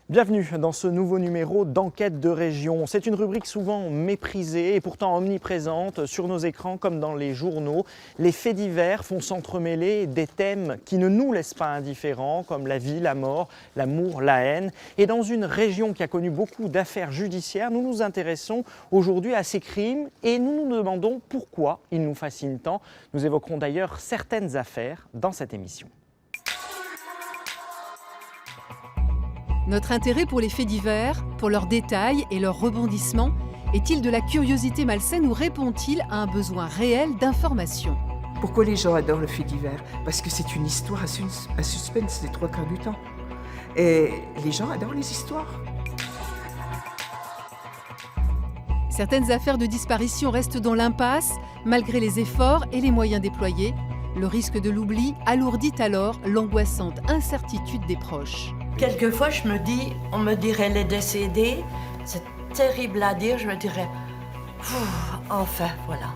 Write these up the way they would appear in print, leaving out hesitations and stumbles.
Bienvenue dans ce nouveau numéro d'Enquête de région. C'est une rubrique souvent méprisée et pourtant omniprésente sur nos écrans comme dans les journaux. Les faits divers font s'entremêler des thèmes qui ne nous laissent pas indifférents comme la vie, la mort, l'amour, la haine. Et dans une région qui a connu beaucoup d'affaires judiciaires, nous nous intéressons aujourd'hui à ces crimes et nous nous demandons pourquoi ils nous fascinent tant. Nous évoquerons d'ailleurs certaines affaires dans cette émission. Notre intérêt pour les faits divers, pour leurs détails et leurs rebondissements, est-il de la curiosité malsaine ou répond-il à un besoin réel d'information ? Pourquoi les gens adorent le fait divers ? Parce que c'est une histoire à suspense les 3/4 du temps. Et les gens adorent les histoires. Certaines affaires de disparition restent dans l'impasse, malgré les efforts et les moyens déployés. Le risque de l'oubli alourdit alors l'angoissante incertitude des proches. Quelquefois, je me dis, on me dirait les décédés, c'est terrible à dire, je me dirais, enfin, voilà.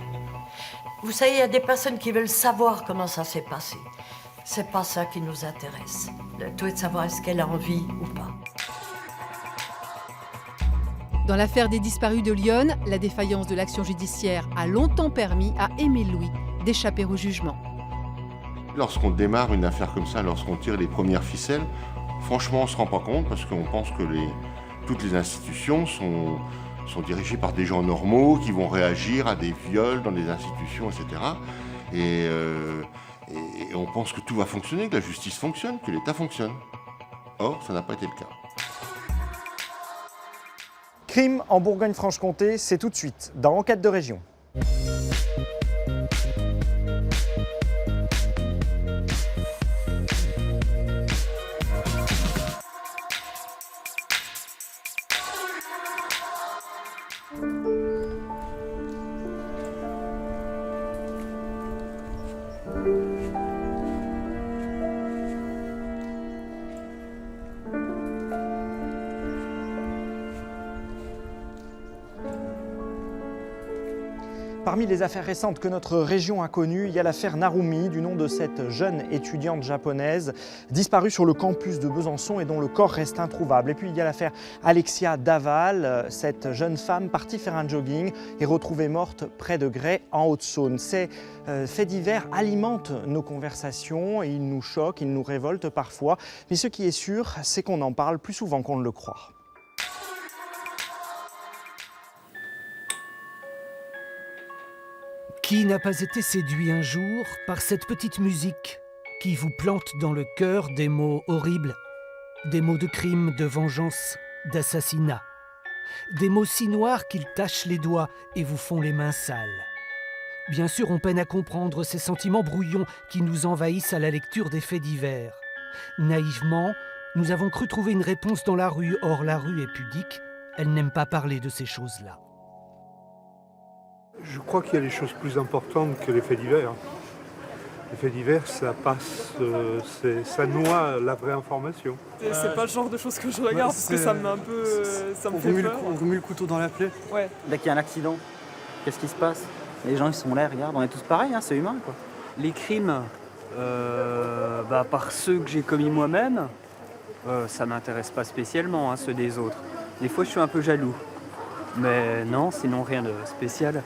Vous savez, il y a des personnes qui veulent savoir comment ça s'est passé. C'est pas ça qui nous intéresse. Le tout est de savoir est-ce qu'elle a envie ou pas. Dans l'affaire des disparus de Lyon, la défaillance de l'action judiciaire a longtemps permis à Émile Louis d'échapper au jugement. Lorsqu'on démarre une affaire comme ça, lorsqu'on tire les premières ficelles, franchement, on ne se rend pas compte parce qu'on pense que toutes les institutions sont dirigées par des gens normaux qui vont réagir à des viols dans les institutions, etc. Et on pense que tout va fonctionner, que la justice fonctionne, que l'État fonctionne. Or, ça n'a pas été le cas. Crime en Bourgogne-Franche-Comté, c'est tout de suite dans Enquête de région. Parmi les affaires récentes que notre région a connues, il y a l'affaire Narumi, du nom de cette jeune étudiante japonaise disparue sur le campus de Besançon et dont le corps reste introuvable. Et puis il y a l'affaire Alexia Daval, cette jeune femme partie faire un jogging et retrouvée morte près de Gray en Haute-Saône. Ces faits divers alimentent nos conversations et ils nous choquent, ils nous révoltent parfois. Mais ce qui est sûr, c'est qu'on en parle plus souvent qu'on ne le croit. Qui n'a pas été séduit un jour par cette petite musique qui vous plante dans le cœur des mots horribles, des mots de crime, de vengeance, d'assassinat, des mots si noirs qu'ils tachent les doigts et vous font les mains sales. Bien sûr, on peine à comprendre ces sentiments brouillons qui nous envahissent à la lecture des faits divers. Naïvement, nous avons cru trouver une réponse dans la rue, or la rue est pudique, elle n'aime pas parler de ces choses-là. Je crois qu'il y a des choses plus importantes que les faits divers. Les faits divers, ça passe, ça noie la vraie information. C'est pas le genre de choses que je regarde parce que ça me met un peu, ça me fait peur. On remet le couteau dans la plaie. Ouais. Dès qu'il y a un accident, qu'est-ce qui se passe ? Les gens ils sont là, regarde, on est tous pareils, hein, c'est humain quoi. Les crimes, par ceux que j'ai commis moi-même, ça m'intéresse pas spécialement, hein, ceux des autres. Des fois je suis un peu jaloux. Mais non, sinon rien de spécial.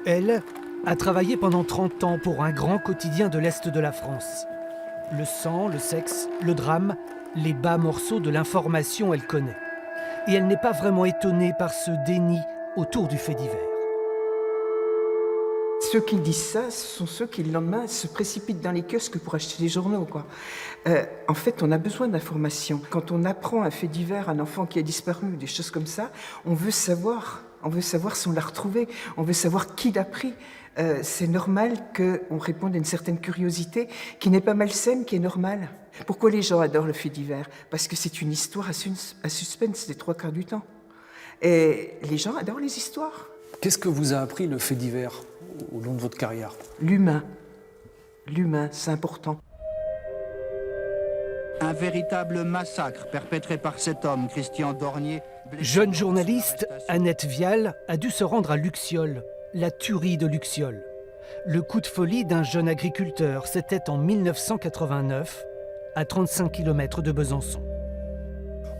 Elle a travaillé pendant 30 ans pour un grand quotidien de l'Est de la France. Le sang, le sexe, le drame, les bas morceaux de l'information, elle connaît. Et elle n'est pas vraiment étonnée par ce déni autour du fait divers. Ceux qui disent ça, ce sont ceux qui, le lendemain, se précipitent dans les kiosques pour acheter des journaux, quoi. En fait, on a besoin d'informations. Quand on apprend un fait divers, un enfant qui a disparu, des choses comme ça, on veut savoir si on l'a retrouvé, on veut savoir qui l'a pris. C'est normal qu'on réponde à une certaine curiosité qui n'est pas malsaine, qui est normale. Pourquoi les gens adorent le fait divers ? Parce que c'est une histoire à suspense les 3/4 du temps. Et les gens adorent les histoires. Qu'est-ce que vous a appris le fait divers au long de votre carrière ? L'humain. L'humain, c'est important. Un véritable massacre perpétré par cet homme, Christian Dornier. Jeune journaliste, Annette Vial a dû se rendre à Luxiol, la tuerie de Luxiol. Le coup de folie d'un jeune agriculteur, c'était en 1989. à 35 km de Besançon.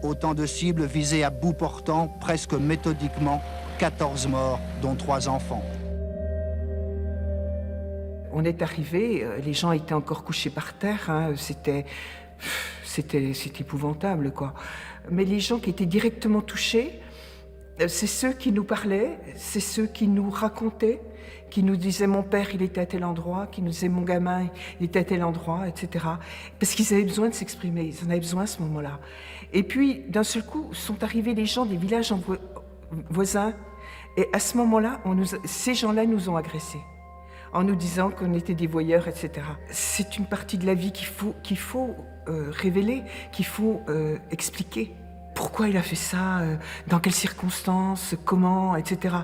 Autant de cibles visées à bout portant, presque méthodiquement, 14 morts, dont 3 enfants. On est arrivé, les gens étaient encore couchés par terre, hein, c'était épouvantable, quoi. Mais les gens qui étaient directement touchés, c'est ceux qui nous parlaient, c'est ceux qui nous racontaient, qui nous disaient mon père il était à tel endroit, qui nous disaient mon gamin il était à tel endroit, etc. Parce qu'ils avaient besoin de s'exprimer, ils en avaient besoin à ce moment-là. Et puis d'un seul coup sont arrivés les gens des villages voisins, et à ce moment-là, ces gens-là nous ont agressés, en nous disant qu'on était des voyeurs, etc. C'est une partie de la vie qu'il faut révéler, qu'il faut expliquer. Pourquoi il a fait ça, dans quelles circonstances, comment, etc.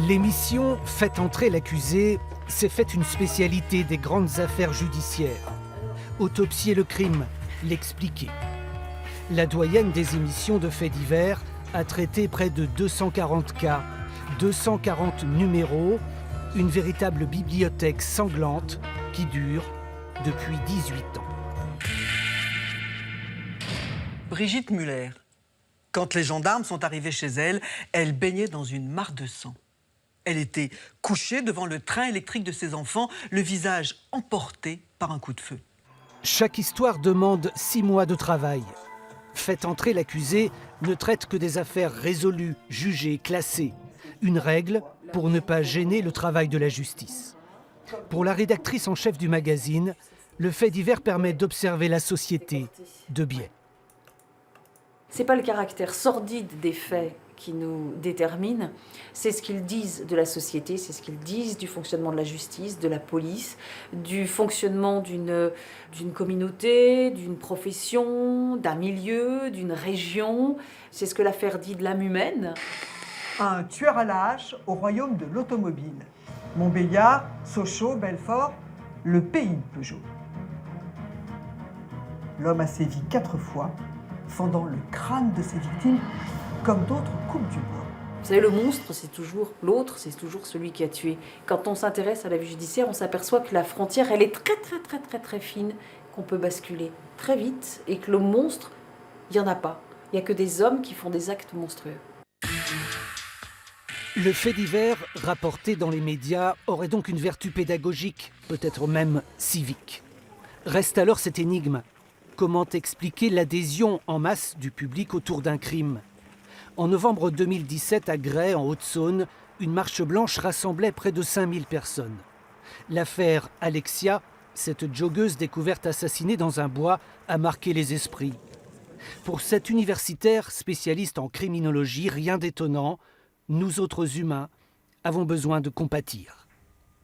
L'émission « Faites entrer l'accusé » s'est faite une spécialité des grandes affaires judiciaires. Autopsier le crime, l'expliquer. La doyenne des émissions de faits divers a traité près de 240 cas, 240 numéros, une véritable bibliothèque sanglante qui dure depuis 18 ans. Brigitte Muller. Quand les gendarmes sont arrivés chez elle, elle baignait dans une mare de sang. Elle était couchée devant le train électrique de ses enfants, le visage emporté par un coup de feu. Chaque histoire demande 6 mois de travail. Faites entrer l'accusé ne traite que des affaires résolues, jugées, classées. Une règle pour ne pas gêner le travail de la justice. Pour la rédactrice en chef du magazine, le fait divers permet d'observer la société de biais. Ce n'est pas le caractère sordide des faits qui nous détermine, c'est ce qu'ils disent de la société, c'est ce qu'ils disent du fonctionnement de la justice, de la police, du fonctionnement d'une communauté, d'une profession, d'un milieu, d'une région. C'est ce que l'affaire dit de l'âme humaine. Un tueur à la hache au royaume de l'automobile. Montbéliard, Sochaux, Belfort, le pays de Peugeot. L'homme a sévi 4 fois, fendant le crâne de ses victimes comme d'autres coupent du bois. Vous savez, le monstre, c'est toujours l'autre, c'est toujours celui qui a tué. Quand on s'intéresse à la vie judiciaire, on s'aperçoit que la frontière, elle est très fine, qu'on peut basculer très vite, et que le monstre, il n'y en a pas. Il n'y a que des hommes qui font des actes monstrueux. Le fait divers, rapporté dans les médias, aurait donc une vertu pédagogique, peut-être même civique. Reste alors cette énigme. Comment expliquer l'adhésion en masse du public autour d'un crime ? En novembre 2017, à Gray, en Haute-Saône, une marche blanche rassemblait près de 5000 personnes. L'affaire Alexia, cette joggeuse découverte assassinée dans un bois, a marqué les esprits. Pour cet universitaire spécialiste en criminologie, rien d'étonnant, nous autres humains avons besoin de compatir.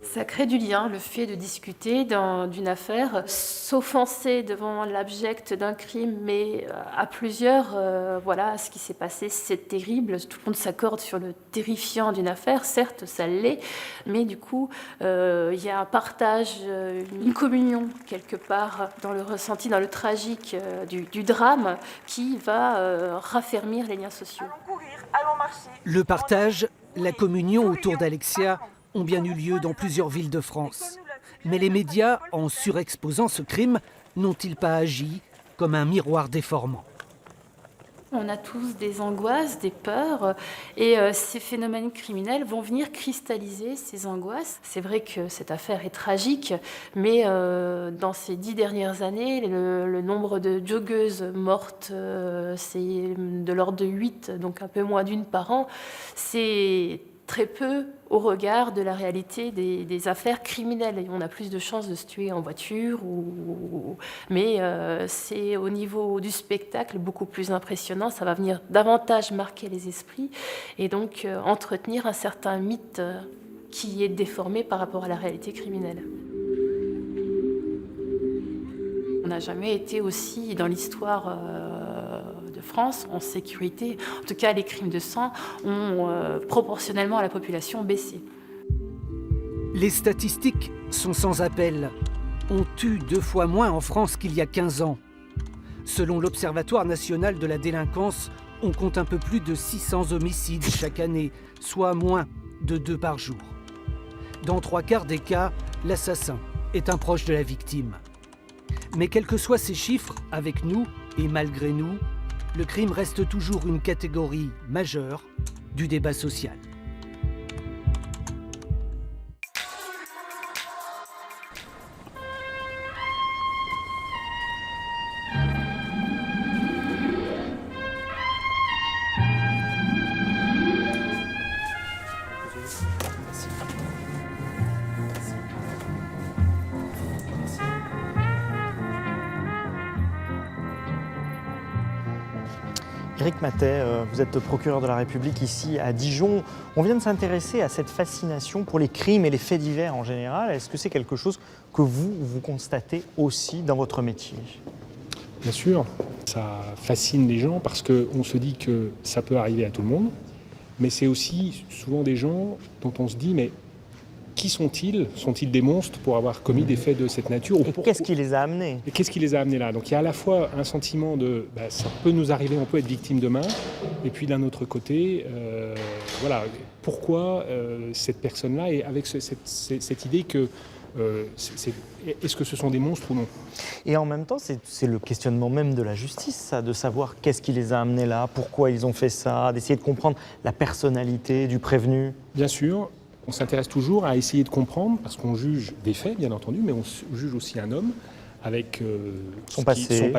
Ça crée du lien, le fait de discuter d'une affaire, s'offenser devant l'abject d'un crime, mais à plusieurs, voilà, ce qui s'est passé, c'est terrible. Tout le monde s'accorde sur le terrifiant d'une affaire, certes, ça l'est, mais du coup, il y a un partage, une communion, quelque part, dans le ressenti, dans le tragique du drame, qui va raffermir les liens sociaux. Allons courir, allons marcher. Le partage, la communion autour d'Alexia ont bien eu lieu dans plusieurs villes de France. Mais les médias, en surexposant ce crime, n'ont-ils pas agi comme un miroir déformant ? On a tous des angoisses, des peurs, et ces phénomènes criminels vont venir cristalliser ces angoisses. C'est vrai que cette affaire est tragique, mais dans ces 10 dernières années, le nombre de joggeuses mortes, c'est de l'ordre de 8, donc un peu moins d'une par an. C'est très peu au regard de la réalité des affaires criminelles. Et on a plus de chances de se tuer en voiture, mais c'est au niveau du spectacle beaucoup plus impressionnant. Ça va venir davantage marquer les esprits et donc entretenir un certain mythe qui est déformé par rapport à la réalité criminelle. On n'a jamais été aussi dans l'histoire de France en sécurité. En tout cas, les crimes de sang ont proportionnellement à la population baissé. Les statistiques sont sans appel. On tue 2 fois moins en France qu'il y a 15 ans. Selon l'Observatoire national de la délinquance, on compte un peu plus de 600 homicides chaque année, soit moins de 2 par jour. Dans 3 quarts des cas, l'assassin est un proche de la victime. Mais quels que soient ces chiffres, avec nous et malgré nous, le crime reste toujours une catégorie majeure du débat social. Éric Mathey, vous êtes procureur de la République ici à Dijon. On vient de s'intéresser à cette fascination pour les crimes et les faits divers en général. Est-ce que c'est quelque chose que vous constatez aussi dans votre métier ? Bien sûr, ça fascine les gens parce qu'on se dit que ça peut arriver à tout le monde, mais c'est aussi souvent des gens dont on se dit mais qui sont-ils ? Sont-ils des monstres pour avoir commis des faits de cette nature ? Et qu'est-ce qui les a amenés ? Et qu'est-ce qui les a amenés là ? Donc il y a à la fois un sentiment de ça peut nous arriver, on peut être victime demain, et puis d'un autre côté, voilà, pourquoi cette personne-là est avec cette idée que est-ce que ce sont des monstres ou non ? Et en même temps, c'est le questionnement même de la justice, ça, de savoir qu'est-ce qui les a amenés là, pourquoi ils ont fait ça, d'essayer de comprendre la personnalité du prévenu. Bien sûr. On s'intéresse toujours à essayer de comprendre, parce qu'on juge des faits, bien entendu, mais on juge aussi un homme avec son passé,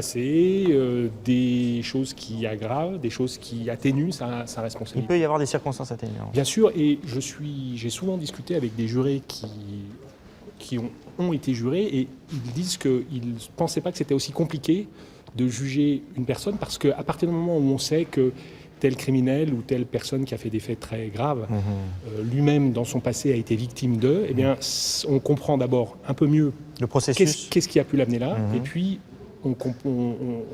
des choses qui aggravent, des choses qui atténuent sa responsabilité. Il peut y avoir des circonstances atténuantes. Bien sûr, et j'ai souvent discuté avec des jurés qui ont été jurés, et ils disent qu'ils ne pensaient pas que c'était aussi compliqué de juger une personne, parce qu'à partir du moment où on sait que tel criminel ou telle personne qui a fait des faits très graves, lui-même dans son passé a été victime d'eux, eh bien, on comprend d'abord un peu mieux le processus. Qu'est-ce qui a pu l'amener là, et puis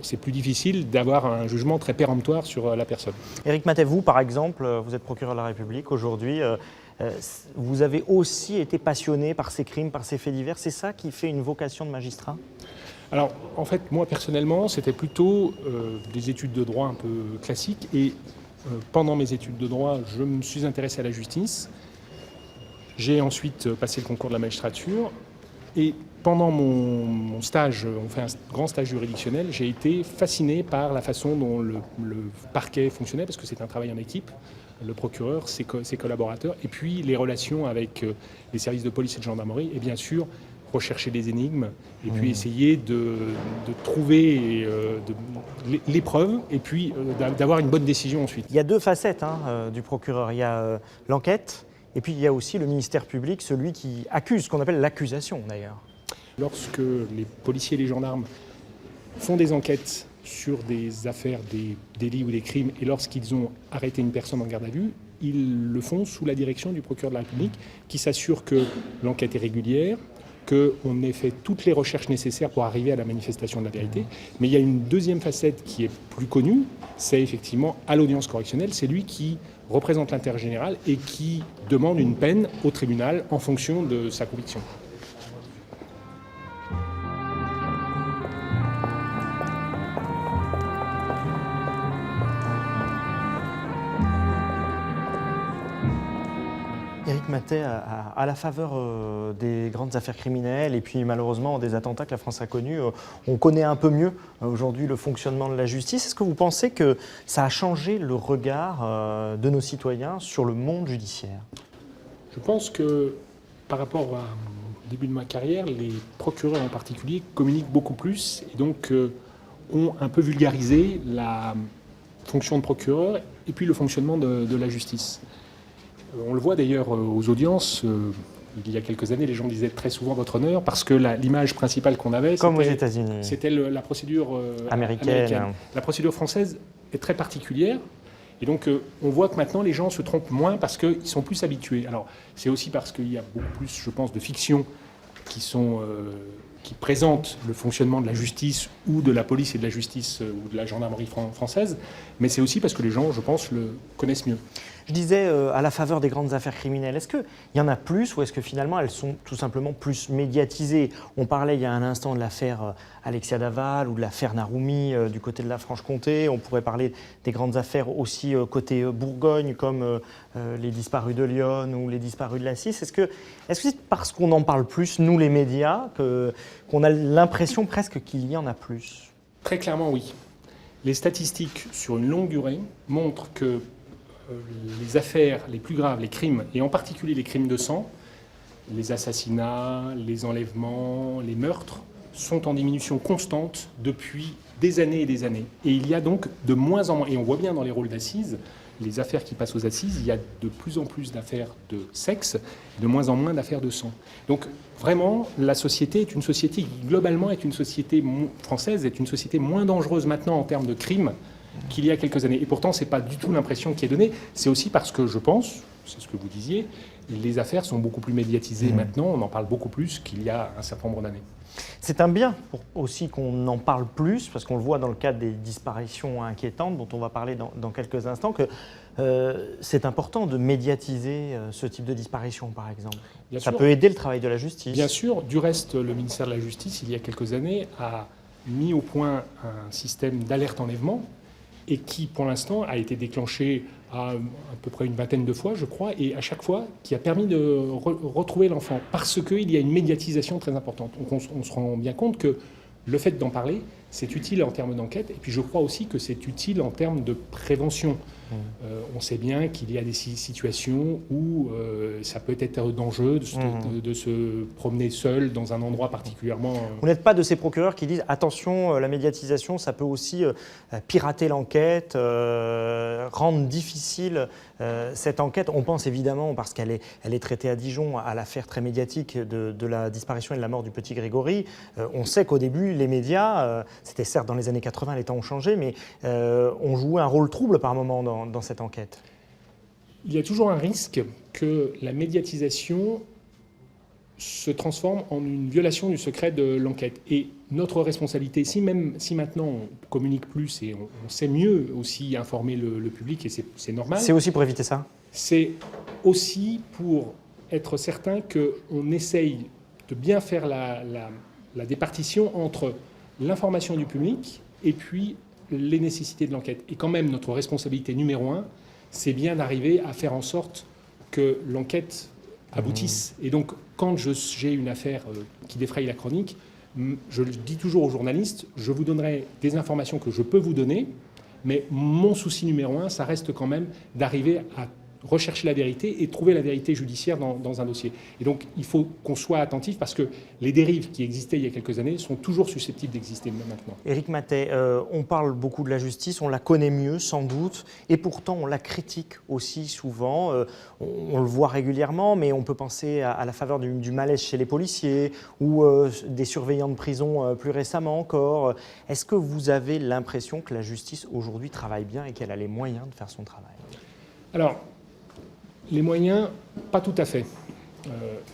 c'est plus difficile d'avoir un jugement très péremptoire sur la personne. Éric Mathey, vous par exemple, vous êtes procureur de la République aujourd'hui, vous avez aussi été passionné par ces crimes, par ces faits divers, c'est ça qui fait une vocation de magistrat ? Alors, en fait, moi, personnellement, c'était plutôt des études de droit un peu classiques. Et pendant mes études de droit, je me suis intéressé à la justice. J'ai ensuite passé le concours de la magistrature. Et pendant mon stage, on fait un grand stage juridictionnel, j'ai été fasciné par la façon dont le parquet fonctionnait, parce que c'est un travail en équipe. Le procureur, ses collaborateurs, et puis les relations avec les services de police et de gendarmerie, et bien sûr, rechercher des énigmes et puis essayer de trouver les preuves et puis d'avoir une bonne décision ensuite. Il y a deux facettes du procureur. Il y a l'enquête et puis il y a aussi le ministère public, celui qui accuse, ce qu'on appelle l'accusation d'ailleurs. Lorsque les policiers et les gendarmes font des enquêtes sur des affaires, des délits ou des crimes, et lorsqu'ils ont arrêté une personne en garde à vue, ils le font sous la direction du procureur de la République qui s'assure que l'enquête est régulière, qu'on ait fait toutes les recherches nécessaires pour arriver à la manifestation de la vérité. Mais il y a une deuxième facette qui est plus connue, c'est effectivement à l'audience correctionnelle, c'est lui qui représente l'intérêt général et qui demande une peine au tribunal en fonction de sa conviction. Éric Mathey, à la faveur des grandes affaires criminelles et puis malheureusement des attentats que la France a connus, on connaît un peu mieux aujourd'hui le fonctionnement de la justice. Est-ce que vous pensez que ça a changé le regard de nos citoyens sur le monde judiciaire ? Je pense que par rapport au début de ma carrière, les procureurs en particulier communiquent beaucoup plus et donc ont un peu vulgarisé la fonction de procureur et puis le fonctionnement de la justice. On le voit d'ailleurs aux audiences, il y a quelques années, les gens disaient très souvent votre honneur parce que l'image principale qu'on avait, comme aux États-Unis, c'était la procédure américaine. La procédure française est très particulière et donc on voit que maintenant les gens se trompent moins parce qu'ils sont plus habitués. Alors c'est aussi parce qu'il y a beaucoup plus, je pense, de fictions qui présentent le fonctionnement de la justice ou de la police et de la justice ou de la gendarmerie française, mais c'est aussi parce que les gens, je pense, le connaissent mieux. Je disais à la faveur des grandes affaires criminelles, est-ce qu'il y en a plus ou est-ce que finalement elles sont tout simplement plus médiatisées ? On parlait il y a un instant de l'affaire Alexia Daval ou de l'affaire Naroumi du côté de la Franche-Comté. On pourrait parler des grandes affaires aussi côté Bourgogne comme les disparus de Lyon ou les disparus de la Cisse. Est-ce que c'est parce qu'on en parle plus, nous les médias, que qu'on a l'impression presque qu'il y en a plus? Très clairement, oui. Les statistiques sur une longue durée montrent que les affaires les plus graves, les crimes, et en particulier les crimes de sang, les assassinats, les enlèvements, les meurtres, sont en diminution constante depuis des années et des années. Et il y a donc de moins en moins, et on voit bien dans les rôles d'assises, les affaires qui passent aux assises, il y a de plus en plus d'affaires de sexe, de moins en moins d'affaires de sang. Donc vraiment, la société est une société qui globalement est une société française, est une société moins dangereuse maintenant en termes de crimes qu'il y a quelques années. Et pourtant, ce n'est pas du tout l'impression qui est donnée. C'est aussi parce que je pense, c'est ce que vous disiez, les affaires sont beaucoup plus médiatisées maintenant, on en parle beaucoup plus qu'il y a un certain nombre d'années. C'est un bien aussi qu'on en parle plus, parce qu'on le voit dans le cadre des disparitions inquiétantes dont on va parler dans quelques instants, que c'est important de médiatiser ce type de disparition, par exemple. Bien Ça sûr. peut aider le travail de la justice. Bien sûr, du reste, le ministère de la Justice, il y a quelques années, a mis au point un système d'alerte enlèvement et qui, pour l'instant, a été déclenché à peu près une vingtaine de fois, je crois, et à chaque fois, qui a permis de retrouver l'enfant, parce qu'il y a une médiatisation très importante. Donc on se rend bien compte que le fait d'en parler, c'est utile en termes d'enquête, et puis je crois aussi que c'est utile en termes de prévention. On sait bien qu'il y a des situations où ça peut être dangereux de se promener seul dans un endroit particulièrement... Vous n'êtes pas de ces procureurs qui disent « attention, la médiatisation, ça peut aussi pirater l'enquête, rendre difficile cette enquête ». On pense évidemment, parce qu'elle est traitée à Dijon, à l'affaire très médiatique de la disparition et de la mort du petit Grégory. On sait qu'au début, les médias, c'était certes dans les années 80, les temps ont changé, mais ont joué un rôle trouble par moment dans cette enquête. Il y a toujours un risque que la médiatisation se transforme en une violation du secret de l'enquête. Et notre responsabilité, si maintenant on communique plus et on sait mieux aussi informer le public, et c'est normal... C'est aussi pour éviter ça? C'est aussi pour être certain qu'on essaye de bien faire la départition entre l'information du public et puis les nécessités de l'enquête. Et quand même, notre responsabilité numéro 1, c'est bien d'arriver à faire en sorte que l'enquête aboutisse. Et donc, quand j'ai une affaire qui défraye la chronique, je le dis toujours aux journalistes, je vous donnerai des informations que je peux vous donner, mais mon souci numéro 1, ça reste quand même d'arriver à rechercher la vérité et trouver la vérité judiciaire dans un dossier. Et donc, il faut qu'on soit attentif parce que les dérives qui existaient il y a quelques années sont toujours susceptibles d'exister maintenant. Éric Mathey, on parle beaucoup de la justice, on la connaît mieux sans doute, et pourtant on la critique aussi souvent. On le voit régulièrement, mais on peut penser à la faveur du malaise chez les policiers ou des surveillants de prison plus récemment encore. Est-ce que vous avez l'impression que la justice aujourd'hui travaille bien et qu'elle a les moyens de faire son travail? Alors, les moyens, pas tout à fait.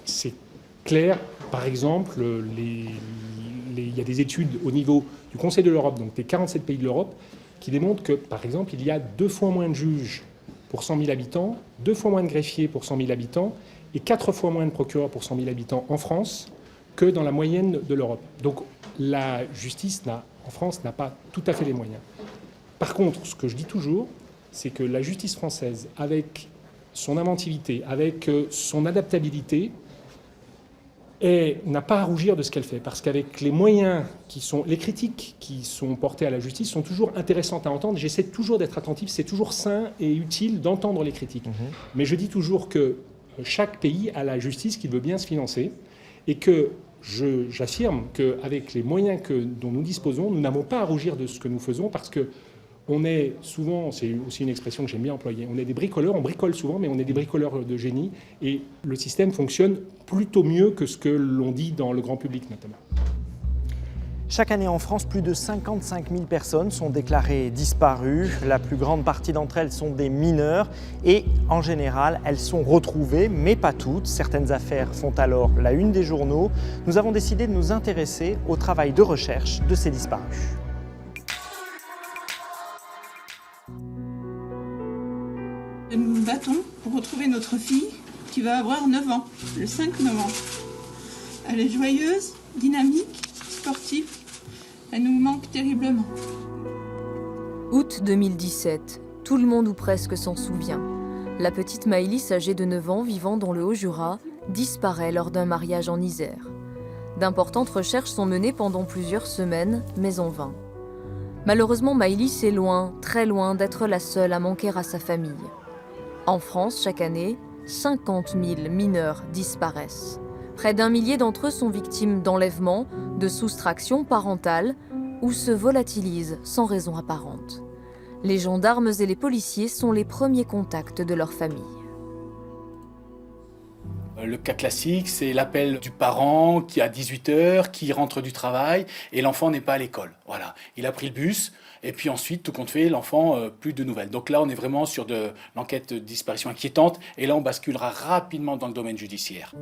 C'est clair, par exemple, il y a des études au niveau du Conseil de l'Europe, donc des 47 pays de l'Europe, qui démontrent que, par exemple, il y a 2 fois moins de juges pour 100 000 habitants, 2 fois moins de greffiers pour 100 000 habitants et 4 fois moins de procureurs pour 100 000 habitants en France que dans la moyenne de l'Europe. Donc la justice en France n'a pas tout à fait les moyens. Par contre, ce que je dis toujours, c'est que la justice française, avec son inventivité, avec son adaptabilité, n'a pas à rougir de ce qu'elle fait. Parce qu'avec les moyens les critiques qui sont portées à la justice sont toujours intéressantes à entendre. J'essaie toujours d'être attentif, c'est toujours sain et utile d'entendre les critiques. Mais je dis toujours que chaque pays a la justice qu'il veut bien se financer et que j'affirme qu'avec les moyens dont nous disposons, nous n'avons pas à rougir de ce que nous faisons parce que on est souvent, c'est aussi une expression que j'aime bien employer, on est des bricoleurs, on bricole souvent, mais on est des bricoleurs de génie. Et le système fonctionne plutôt mieux que ce que l'on dit dans le grand public notamment. Chaque année en France, plus de 55 000 personnes sont déclarées disparues. La plus grande partie d'entre elles sont des mineurs et en général, elles sont retrouvées, mais pas toutes. Certaines affaires font alors la une des journaux. Nous avons décidé de nous intéresser au travail de recherche de ces disparus. Nous nous battons pour retrouver notre fille qui va avoir 9 ans, le 5 novembre. Elle est joyeuse, dynamique, sportive. Elle nous manque terriblement. Août 2017. Tout le monde ou presque s'en souvient. La petite Maëlys, âgée de 9 ans, vivant dans le Haut-Jura, disparaît lors d'un mariage en Isère. D'importantes recherches sont menées pendant plusieurs semaines, mais en vain. Malheureusement, Maëlys est loin, très loin d'être la seule à manquer à sa famille. En France, chaque année, 50 000 mineurs disparaissent. Près d'1 millier d'entre eux sont victimes d'enlèvements, de soustraction parentale ou se volatilisent sans raison apparente. Les gendarmes et les policiers sont les premiers contacts de leur famille. Le cas classique, c'est l'appel du parent qui a 18 heures, qui rentre du travail et l'enfant n'est pas à l'école. Voilà, il a pris le bus et puis ensuite, tout compte fait, l'enfant, plus de nouvelles. Donc là, on est vraiment sur de l'enquête de disparition inquiétante et là, on basculera rapidement dans le domaine judiciaire.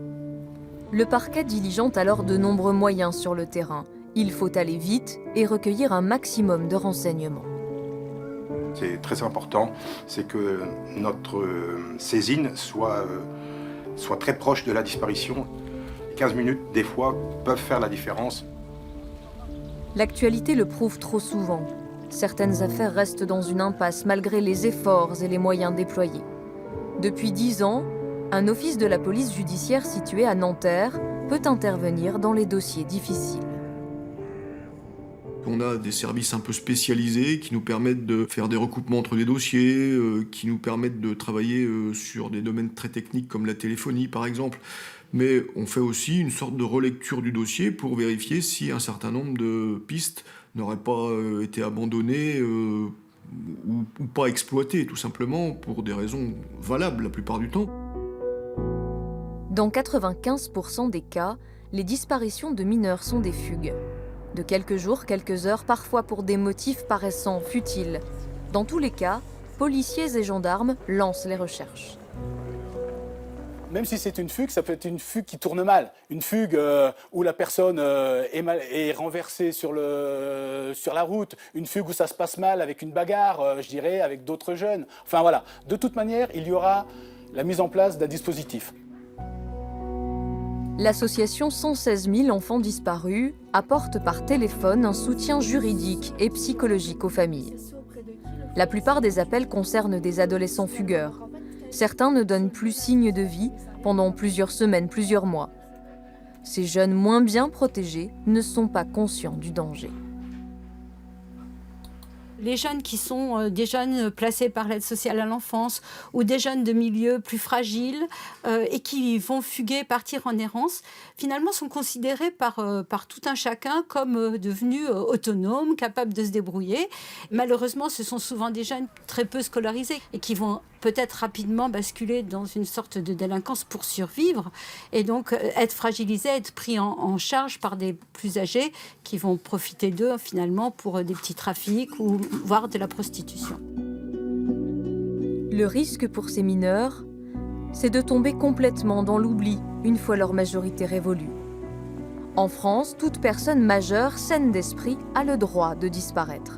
Le parquet diligente alors de nombreux moyens sur le terrain. Il faut aller vite et recueillir un maximum de renseignements. C'est très important, c'est que notre saisine soit très proche de la disparition. 15 minutes, des fois, peuvent faire la différence. L'actualité le prouve trop souvent. Certaines affaires restent dans une impasse malgré les efforts et les moyens déployés. Depuis 10 ans, un office de la police judiciaire situé à Nanterre peut intervenir dans les dossiers difficiles. On a des services un peu spécialisés qui nous permettent de faire des recoupements entre les dossiers, qui nous permettent de travailler sur des domaines très techniques comme la téléphonie par exemple. Mais on fait aussi une sorte de relecture du dossier pour vérifier si un certain nombre de pistes n'auraient pas été abandonnées ou pas exploitées, tout simplement pour des raisons valables la plupart du temps. Dans 95% des cas, les disparitions de mineurs sont des fugues. De quelques jours, quelques heures, parfois pour des motifs paraissant futiles. Dans tous les cas, policiers et gendarmes lancent les recherches. Même si c'est une fugue, ça peut être une fugue qui tourne mal. Une fugue où la personne est renversée sur la route. Une fugue où ça se passe mal avec une bagarre, je dirais, avec d'autres jeunes. Enfin voilà, de toute manière, il y aura la mise en place d'un dispositif. L'association 116 000 enfants disparus apporte par téléphone un soutien juridique et psychologique aux familles. La plupart des appels concernent des adolescents fugueurs. Certains ne donnent plus signe de vie pendant plusieurs semaines, plusieurs mois. Ces jeunes moins bien protégés ne sont pas conscients du danger. Les jeunes qui sont des jeunes placés par l'aide sociale à l'enfance ou des jeunes de milieux plus fragiles et qui vont fuguer, partir en errance, finalement sont considérés par tout un chacun comme devenus autonomes, capables de se débrouiller. Malheureusement, ce sont souvent des jeunes très peu scolarisés et qui vont peut-être rapidement basculer dans une sorte de délinquance pour survivre et donc être fragilisés, être pris en charge par des plus âgés qui vont profiter d'eux finalement pour des petits trafics ou voire de la prostitution. Le risque pour ces mineurs, c'est de tomber complètement dans l'oubli une fois leur majorité révolue. En France, toute personne majeure saine d'esprit a le droit de disparaître.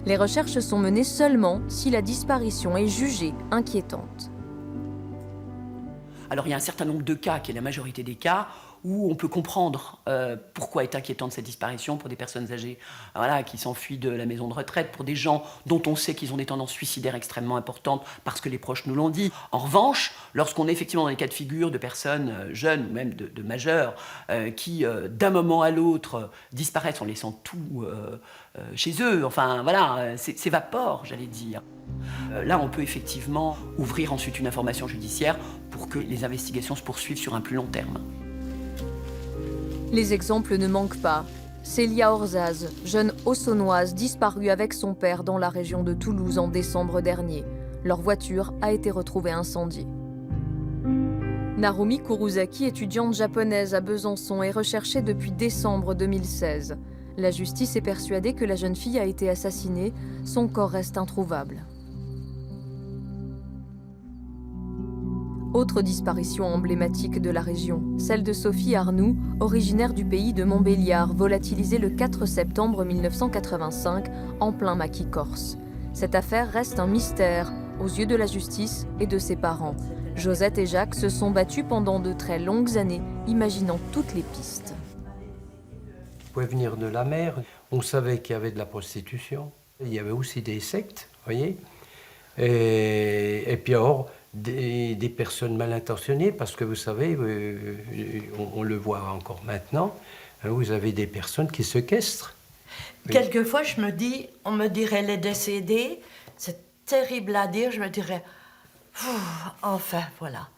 Les recherches sont menées seulement si la disparition est jugée inquiétante. Alors il y a un certain nombre de cas, qui est la majorité des cas, où on peut comprendre pourquoi est inquiétante cette disparition pour des personnes âgées qui s'enfuient de la maison de retraite, pour des gens dont on sait qu'ils ont des tendances suicidaires extrêmement importantes parce que les proches nous l'ont dit. En revanche, lorsqu'on est effectivement dans les cas de figure de personnes jeunes ou même de majeurs qui, d'un moment à l'autre, disparaissent en laissant tout chez eux, s'évaporent, j'allais dire. Là, on peut effectivement ouvrir ensuite une information judiciaire pour que les investigations se poursuivent sur un plus long terme. Les exemples ne manquent pas. Célia Orzaz, jeune Hausonnoise disparue avec son père dans la région de Toulouse en décembre dernier. Leur voiture a été retrouvée incendiée. Narumi Kurosaki, étudiante japonaise à Besançon, est recherchée depuis décembre 2016. La justice est persuadée que la jeune fille a été assassinée. Son corps reste introuvable. Autre disparition emblématique de la région, celle de Sophie Arnoux, originaire du pays de Montbéliard, volatilisée le 4 septembre 1985 en plein maquis corse. Cette affaire reste un mystère aux yeux de la justice et de ses parents. Josette et Jacques se sont battus pendant de très longues années, imaginant toutes les pistes. Il pouvait venir de la mer. On savait qu'il y avait de la prostitution. Il y avait aussi des sectes, vous voyez. Et puis alors, des personnes mal intentionnées, parce que vous savez, on le voit encore maintenant, vous avez des personnes qui séquestrent. Quelquefois, je me dis, on me dirait les décédés, c'est terrible à dire, je me dirais, enfin, voilà.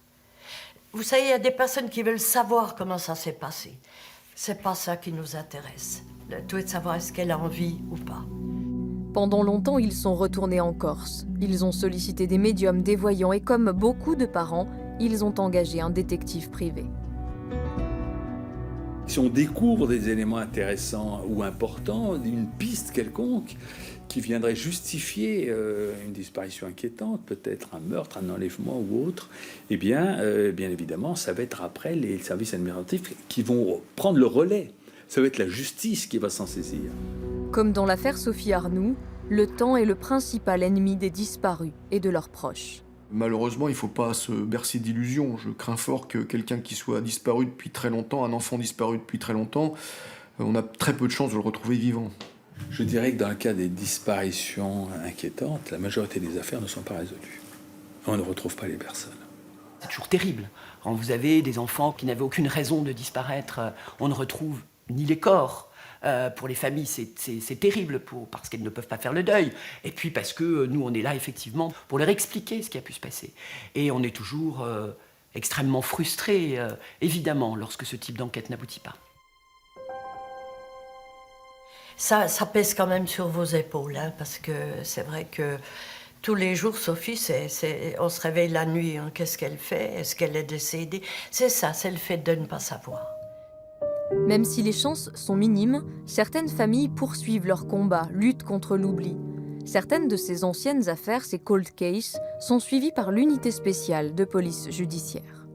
Vous savez, il y a des personnes qui veulent savoir comment ça s'est passé. C'est pas ça qui nous intéresse. Le tout est de savoir est-ce qu'elle a envie ou pas. Pendant longtemps, ils sont retournés en Corse. Ils ont sollicité des médiums, des voyants et comme beaucoup de parents, ils ont engagé un détective privé. Si on découvre des éléments intéressants ou importants, une piste quelconque qui viendrait justifier une disparition inquiétante, peut-être un meurtre, un enlèvement ou autre, eh bien évidemment, ça va être après les services administratifs qui vont prendre le relais. Ça va être la justice qui va s'en saisir. Comme dans l'affaire Sophie Arnoux, le temps est le principal ennemi des disparus et de leurs proches. Malheureusement, il ne faut pas se bercer d'illusions. Je crains fort que quelqu'un qui soit disparu depuis très longtemps, un enfant disparu depuis très longtemps, on a très peu de chances de le retrouver vivant. Je dirais que dans le cas des disparitions inquiétantes, la majorité des affaires ne sont pas résolues. On ne retrouve pas les personnes. C'est toujours terrible. Quand vous avez des enfants qui n'avaient aucune raison de disparaître, on ne retrouve ni les corps. Pour les familles, c'est terrible parce qu'elles ne peuvent pas faire le deuil. Et puis parce que nous, on est là effectivement pour leur expliquer ce qui a pu se passer. Et on est toujours extrêmement frustrés, évidemment, lorsque ce type d'enquête n'aboutit pas. Ça pèse quand même sur vos épaules, hein, parce que c'est vrai que tous les jours, Sophie, on se réveille la nuit, hein, qu'est-ce qu'elle fait? Est-ce qu'elle est décédée? C'est ça, c'est le fait de ne pas savoir. Même si les chances sont minimes, certaines familles poursuivent leur combat, luttent contre l'oubli. Certaines de ces anciennes affaires, ces cold cases, sont suivies par l'unité spéciale de police judiciaire.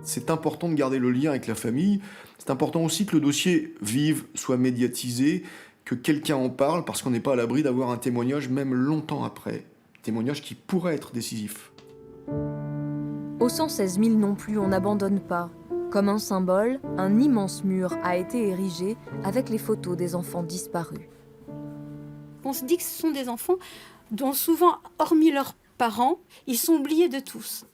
C'est important de garder le lien avec la famille. C'est important aussi que le dossier vive, soit médiatisé, que quelqu'un en parle, parce qu'on n'est pas à l'abri d'avoir un témoignage même longtemps après. Témoignage qui pourrait être décisif. Au 116 000 non plus, on n'abandonne pas. Comme un symbole, un immense mur a été érigé avec les photos des enfants disparus. On se dit que ce sont des enfants dont souvent, hormis leurs parents, ils sont oubliés de tous.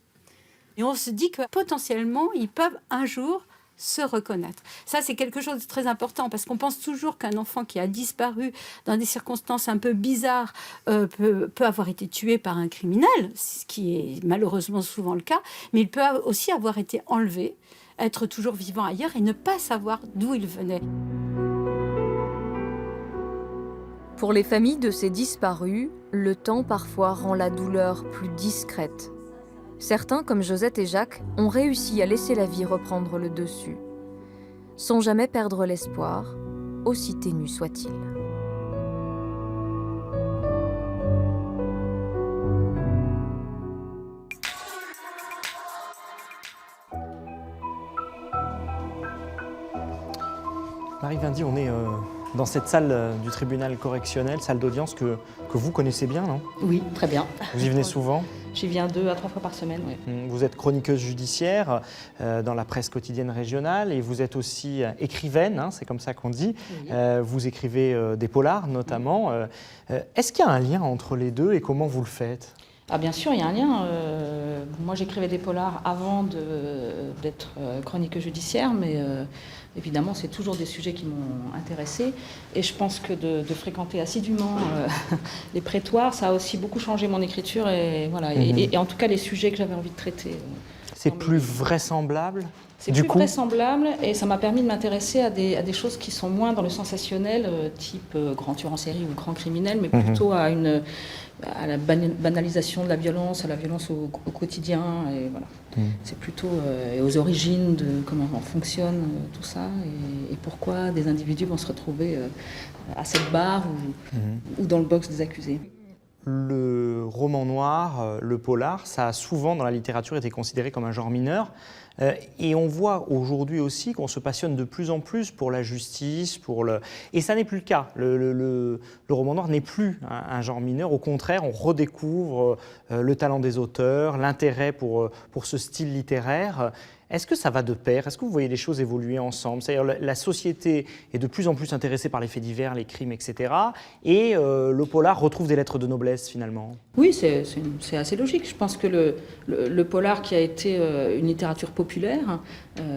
Et on se dit que potentiellement, ils peuvent un jour se reconnaître. Ça, c'est quelque chose de très important parce qu'on pense toujours qu'un enfant qui a disparu dans des circonstances un peu bizarres peut avoir été tué par un criminel, ce qui est malheureusement souvent le cas, mais il peut aussi avoir été enlevé, être toujours vivant ailleurs et ne pas savoir d'où il venait. Pour les familles de ces disparus, le temps parfois rend la douleur plus discrète. Certains, comme Josette et Jacques, ont réussi à laisser la vie reprendre le dessus, sans jamais perdre l'espoir, aussi ténu soit-il. Marie Vindy, on est dans cette salle du tribunal correctionnel, salle d'audience que vous connaissez bien, non? Oui, très bien. Vous y venez souvent? J'y viens 2 à 3 fois par semaine, oui. Vous êtes chroniqueuse judiciaire dans la presse quotidienne régionale et vous êtes aussi écrivaine, hein, c'est comme ça qu'on dit. Oui. Vous écrivez des polars notamment. Est-ce qu'il y a un lien entre les deux et comment vous le faites? Ah bien sûr, il y a un lien. Moi, j'écrivais des polars avant d'être chroniqueuse judiciaire, mais évidemment, c'est toujours des sujets qui m'ont intéressée. Et je pense que de fréquenter assidûment les prétoires, ça a aussi beaucoup changé mon écriture et, voilà, et en tout cas les sujets que j'avais envie de traiter. C'est plus vraisemblable? C'est plus vraisemblable et ça m'a permis de m'intéresser à des choses qui sont moins dans le sensationnel, type grand tueur en série ou grand criminel, mais plutôt à la banalisation de la violence, à la violence au quotidien. Et voilà. C'est plutôt aux origines de comment fonctionne tout ça et pourquoi des individus vont se retrouver à cette barre ou dans le box des accusés. Le roman noir, le polar, ça a souvent dans la littérature été considéré comme un genre mineur. Et on voit aujourd'hui aussi qu'on se passionne de plus en plus pour la justice, et ça n'est plus le cas. Le roman noir n'est plus un genre mineur. Au contraire, on redécouvre le talent des auteurs, l'intérêt pour ce style littéraire. Est-ce que ça va de pair? Est-ce que vous voyez les choses évoluer ensemble? C'est-à-dire la société est de plus en plus intéressée par les faits divers, les crimes, etc. Et le polar retrouve des lettres de noblesse, finalement. Oui, c'est assez logique. Je pense que le polar qui a été une littérature populaire,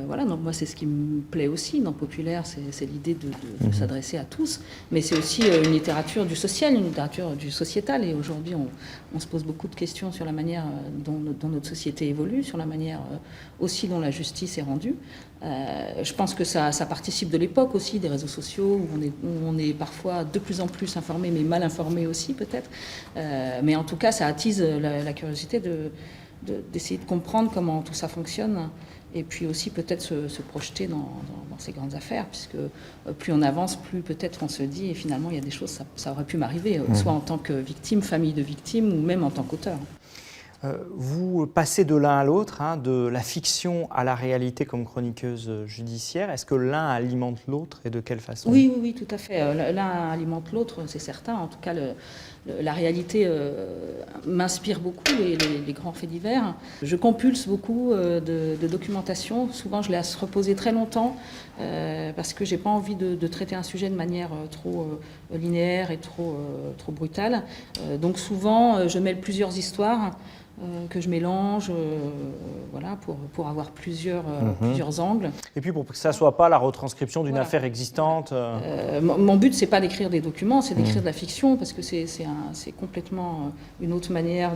voilà, donc moi c'est ce qui me plaît aussi dans populaire, c'est l'idée de s'adresser à tous, mais c'est aussi une littérature du social, une littérature du sociétal, et aujourd'hui on se pose beaucoup de questions sur la manière dont notre société évolue, sur la manière aussi dont la justice est rendue. Je pense que ça participe de l'époque aussi, des réseaux sociaux, où on est parfois de plus en plus informé, mais mal informé aussi peut-être. Mais en tout cas, ça attise la curiosité d'essayer de comprendre comment tout ça fonctionne, et puis aussi peut-être se projeter dans ces grandes affaires, puisque plus on avance, plus peut-être on se dit, et finalement il y a des choses, ça aurait pu m'arriver, soit en tant que victime, famille de victime, ou même en tant qu'auteur. Vous passez de l'un à l'autre, de la fiction à la réalité comme chroniqueuse judiciaire. Est-ce que l'un alimente l'autre, et de quelle façon? Oui, tout à fait. L'un alimente l'autre, c'est certain. En tout cas, la réalité m'inspire beaucoup, les grands faits divers. Je compulse beaucoup de documentation. Souvent, je laisse reposer très longtemps parce que je n'ai pas envie de traiter un sujet de manière trop linéaire et trop brutale. Donc souvent, je mêle plusieurs histoires que je mélange, voilà, pour avoir plusieurs angles. Et puis pour que ça ne soit pas la retranscription d'une affaire existante. Mon but, c'est pas d'écrire des documents, c'est d'écrire de la fiction, parce que c'est complètement une autre manière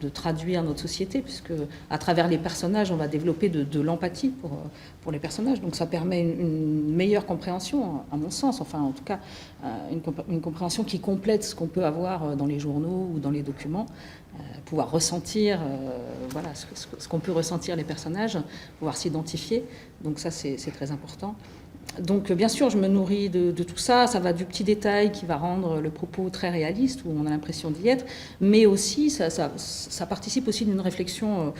de traduire notre société, puisque à travers les personnages, on va développer de l'empathie pour les personnages. Donc ça permet une meilleure compréhension, à mon sens, enfin en tout cas une compréhension qui complète ce qu'on peut avoir dans les journaux ou dans les documents. Pouvoir ressentir voilà, ce qu'on peut ressentir les personnages, pouvoir s'identifier. Donc ça, c'est très important. Donc bien sûr, je me nourris de tout ça. Ça va du petit détail qui va rendre le propos très réaliste, où on a l'impression d'y être, mais aussi, ça participe aussi d'une réflexion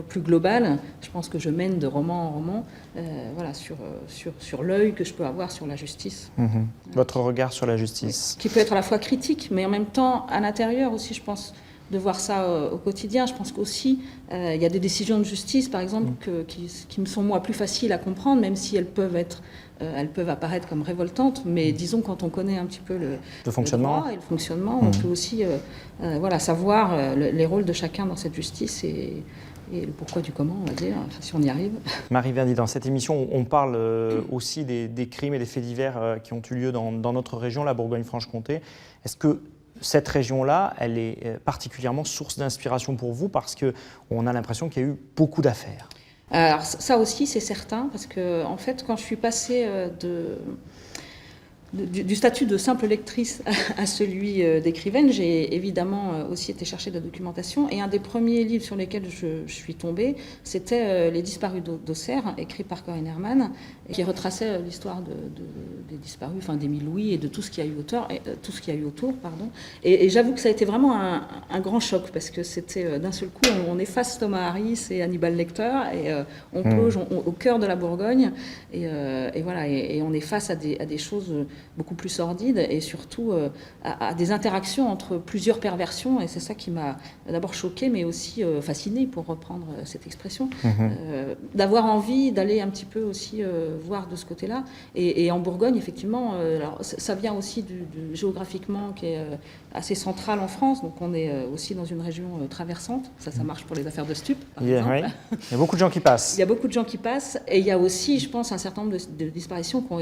plus globale. Je pense que je mène de roman en roman, voilà, sur l'œil que je peux avoir sur la justice. Votre regard sur la justice. Qui peut être à la fois critique, mais en même temps, à l'intérieur aussi, je pense, de voir ça au quotidien. Je pense qu'aussi, il y a des décisions de justice, par exemple, qui me sont, moi, plus faciles à comprendre, même si elles peuvent apparaître comme révoltantes, mais disons, quand on connaît un petit peu le fonctionnement. droit et le fonctionnement, on peut aussi voilà, savoir les rôles de chacun dans cette justice et le pourquoi du comment, on va dire, enfin, si on y arrive. Marie Verdi, dans cette émission, on parle aussi des crimes et des faits divers qui ont eu lieu dans notre région, la Bourgogne-Franche-Comté. Est-ce que cette région-là, elle est particulièrement source d'inspiration pour vous, parce qu'on a l'impression qu'il y a eu beaucoup d'affaires? Alors ça aussi, c'est certain, parce que en fait, quand je suis passée du statut de simple lectrice à celui d'écrivaine, j'ai évidemment aussi été chercher de la documentation. Et un des premiers livres sur lesquels je suis tombée, c'était Les disparus d'Auxerre, écrit par Corinne Herman, qui retraçait l'histoire des disparus, enfin d'Émile Louis et de tout ce qu'il y a eu autour. Et j'avoue que ça a été vraiment un grand choc, parce que c'était d'un seul coup, on efface Thomas Harris et Hannibal Lecter, et on plonge au cœur de la Bourgogne, et voilà, et on est face à des choses beaucoup plus sordides, et surtout à des interactions entre plusieurs perversions, et c'est ça qui m'a d'abord choquée, mais aussi fascinée, pour reprendre cette expression, d'avoir envie d'aller un petit peu aussi voir de ce côté-là. Et en Bourgogne, effectivement, alors, ça vient aussi géographiquement qui est assez central en France, donc on est aussi dans une région traversante, ça marche pour les affaires de stupes, par exemple. Oui. Il y a beaucoup de gens qui passent. Il y a beaucoup de gens qui passent, et il y a aussi, je pense, un certain nombre de disparitions qui ont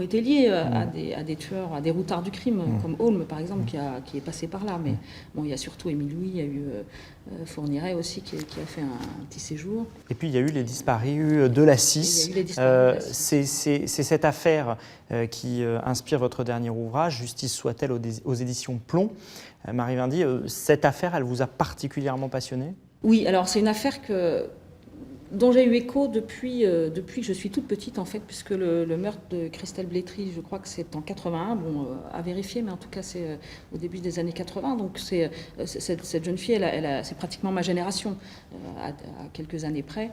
été liées à des tueurs, à des routards du crime, comme Holm, par exemple, qui est passé par là. Mais bon, il y a surtout Émile Louis, il y a eu Fourniret aussi, qui a fait un petit séjour. Et puis il y a eu les disparus de la 6. C'est cette affaire qui inspire votre dernier ouvrage, Justice soit-elle, aux éditions Plomb. Marie Verdi, cette affaire, elle vous a particulièrement passionné? Oui, alors c'est une affaire que dont j'ai eu écho depuis que je suis toute petite, en fait, puisque le meurtre de Christelle Blétry, je crois que c'est en 81, bon, à vérifier, mais en tout cas, c'est au début des années 80. Donc, cette jeune fille, c'est pratiquement ma génération, à quelques années près.